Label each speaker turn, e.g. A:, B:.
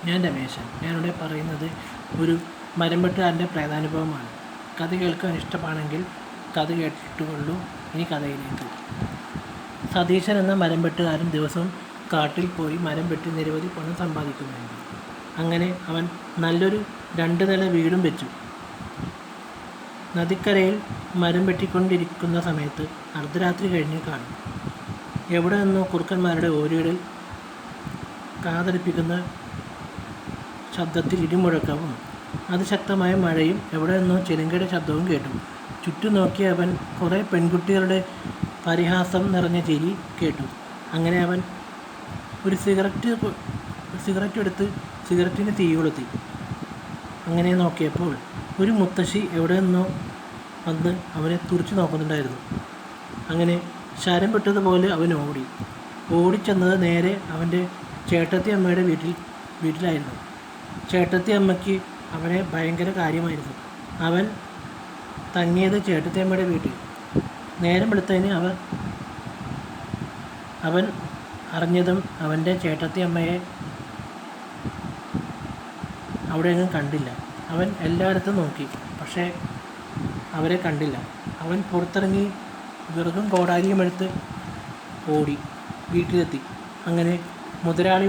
A: ഞാൻ രമേശൻ. ഞാനിവിടെ പറയുന്നത് ഒരു മരംവെട്ടുകാരൻ്റെ പ്രേതാനുഭവമാണ്. കഥ കേൾക്കാൻ ഇഷ്ടമാണെങ്കിൽ കഥ കേട്ടിട്ടുള്ളൂ. ഇനി കഥയിലേക്ക്. സതീശൻ എന്ന മരംവെട്ടുകാരൻ ദിവസവും കാട്ടിൽ പോയി മരം വെട്ടി നിരവധി പണം സമ്പാദിക്കുന്നുണ്ട്. അങ്ങനെ അവൻ നല്ലൊരു 2 നില വീടും വെച്ചു. നദിക്കരയിൽ മരം വെട്ടിക്കൊണ്ടിരിക്കുന്ന സമയത്ത് അർദ്ധരാത്രി കഴിഞ്ഞ് കാണും. എവിടെ നിന്നോ കുറുക്കന്മാരുടെ ഓരികളിൽ കാതടിപ്പിക്കുന്ന ശബ്ദത്തിൽ ഇടിമുഴക്കവും അതിശക്തമായ മഴയും എവിടെ നിന്നോ ചിലങ്കയുടെ ശബ്ദവും കേട്ടു. ചുറ്റും നോക്കിയ അവൻ കുറേ പെൺകുട്ടികളുടെ പരിഹാസം നിറഞ്ഞ ചിരി കേട്ടു. അങ്ങനെ അവൻ ഒരു സിഗരറ്റ് എടുത്ത് സിഗരറ്റിന് തീ കൊളുത്തി. അങ്ങനെ നോക്കിയപ്പോൾ ഒരു മുത്തശ്ശി എവിടെ നിന്നോ വന്ന് അവനെ തുറിച്ച് നോക്കുന്നുണ്ടായിരുന്നു. അങ്ങനെ ശരം വിട്ടതുപോലെ അവൻ ഓടിച്ചെന്നത് നേരെ അവൻ്റെ ചേട്ടത്തി അമ്മയുടെ വീട്ടിലായിരുന്നു. ചേട്ടത്തി അമ്മയ്ക്ക് അവനെ ഭയങ്കര കാര്യമായിരുന്നു. അവൻ തങ്ങിയത് ചേട്ടത്തി അമ്മയുടെ വീട്ടിൽ. നേരം വെളുത്തതിന് അവൻ അറിഞ്ഞതും അവൻ്റെ ചേട്ടത്തി അമ്മയെ അവിടെയൊന്നും കണ്ടില്ല. അവൻ എല്ലായിടത്തും നോക്കി, പക്ഷേ അവരെ കണ്ടില്ല. അവൻ പുറത്തിറങ്ങി വിറകും കോടാലിയും എടുത്ത് ഓടി വീട്ടിലെത്തി. അങ്ങനെ മുതലാളി